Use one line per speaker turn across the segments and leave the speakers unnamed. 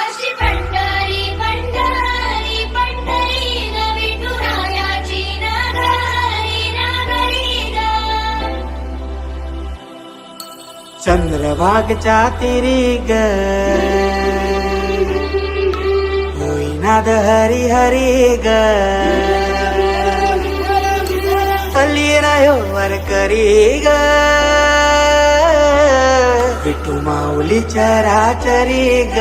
अशी पंढरी पंढरी पंढरी ग विठुरायाची नगरी नगरी ग.
चंद्रभागच्या तिरी ग होईनाद हरी हरी ग वर करी ग विठू माऊली चराचरी ग.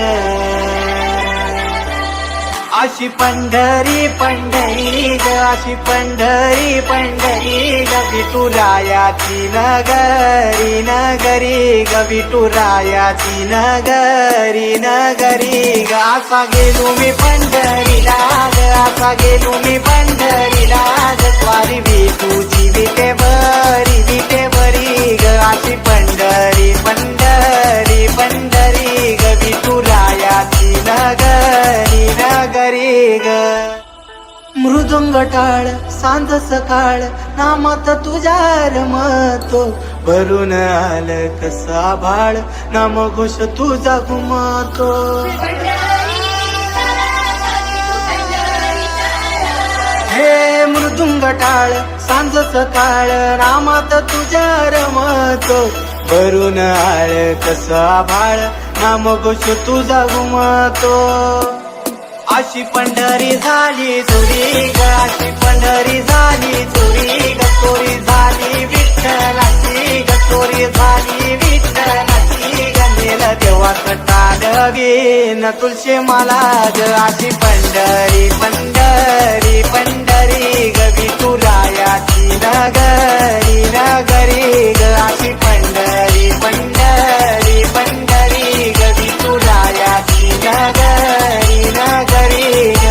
अशी पंढरी पंढरी ग अशी पंढरी पंढरी ग विठुरायाची नगरी नगरी ग विठुरायाची नगरी नगरी ग. असा गेलो मी पंढरीला ग असा गेलो मी पंढरीला ग स्वारी विठूची विटे बरी ग. अशी पंढरी पंढरी पंढरी ग विठुरायाची नगरी नगरी ग. मृदुंग टाळ सांज सकाळ नामात तुझ्या रमतो भरून आलं कसा भाळ नाम घोष तुझा घुमतो. हे मृदुंग टाळ सांज सकाळ नामात तुझ्या रमतो भरून आळ कसा भाळ नाम घोष तुझा घुमतो. अशी पंढरी झाली चोरी ग अशी पंढरी झाली चोरी ग चोरी झाली विठ्ठलाची ग चोरी झाली विठ्ठलाची ग नेलं देवा कटाळ घेन तुळशी मला ग. अशी पंढरी पंढरी पंढरी ग विठुरायाची नगरी नगरी ग. अशी पंढरी पंढरी पंढरी ग विठुरायाची नगरी नगरी ग.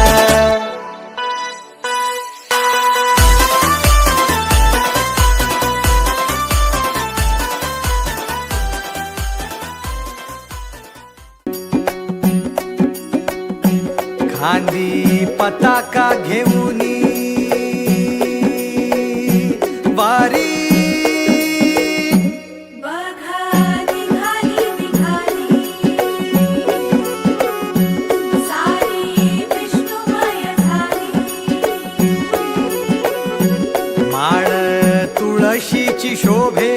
खांदी पताका घेऊनी वारी
बघा निघाली निघाली सारी विष्णुमय झाली.
माळ तुळशीची शोभे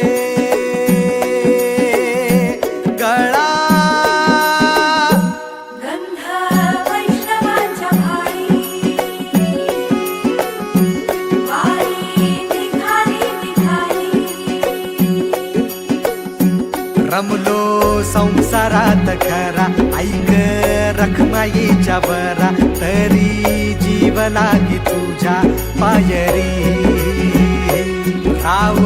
गळा
गंध वैष्णवांच्या भाळी वारी निघाली निघाली.
रमलो संसारात खरा ऐक रखमाईच्या बरा तरी जीव लागी तुझ्या पायरी. राव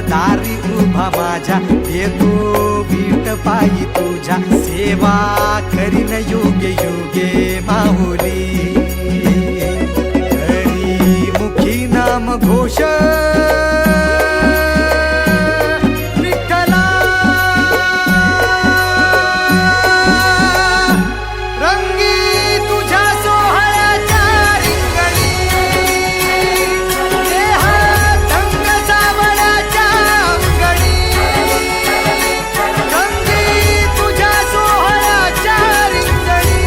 दारी उभा माझ्या येतो वीट पायी तुझ्या सेवा करीन योगे योगे माहुली. करी मुखी नाम घोष विठ्ठला रंगी तुझ्या सोहळ्याच्या रिंगणी देहात रंग सावळ्याच्या अंगणी रंगी तुझ्या सोहळ्याच्या रिंगणी.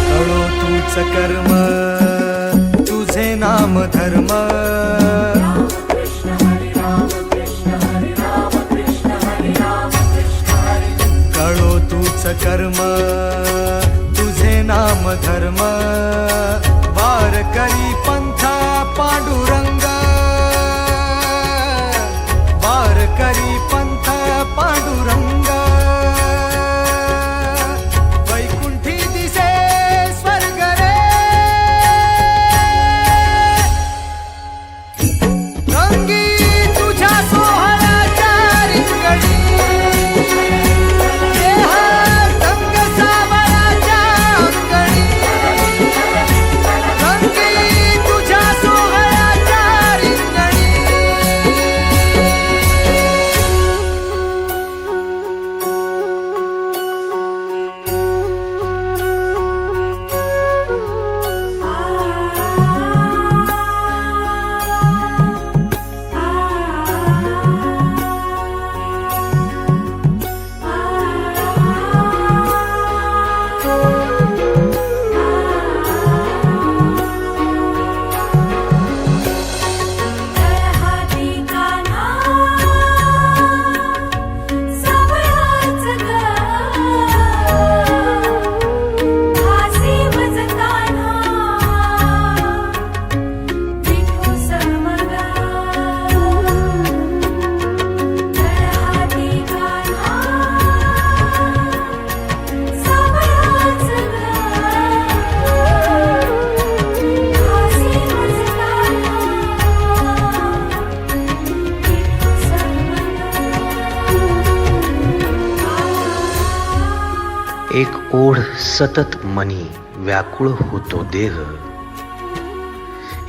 कळो तूच कर्म तुझे नाम धर्म कळो तूच कर्म तुझे नाम धर्म वार करी पंथा पांडुरंग वार करी पंथ पांडुरंग. वैकुंठी दिसे स्वर्ग रे रंगी तुझ्या सोहळ्याच्या रिंगणी देहात रंग सावळ्याच्या अंगणी रंगी तुझ्या सोहळ्याच्या
सतत मनी व्याकुळ होतो देह.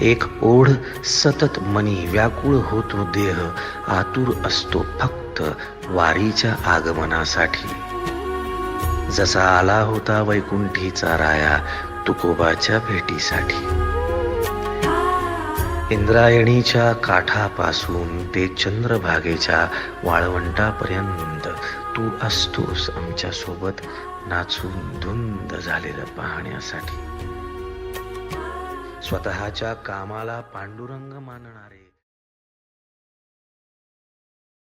एक ओढ सतत मनी व्याकुळ होतो देह. आतुर असतो फक्त वारीच्या आगमनासाठी. जसा आला होता वैकुंठीचा राया तुकोबाच्या भेटीसाठी. इंद्रायणीच्या काठापासून ते चंद्रभागेच्या वाळवंटापर्यंत तू असतोस आमच्या सोबत नाचून धुंद झालेलं पाहण्यासाठी. स्वतःच्या कामाला पांडुरंग मानणारे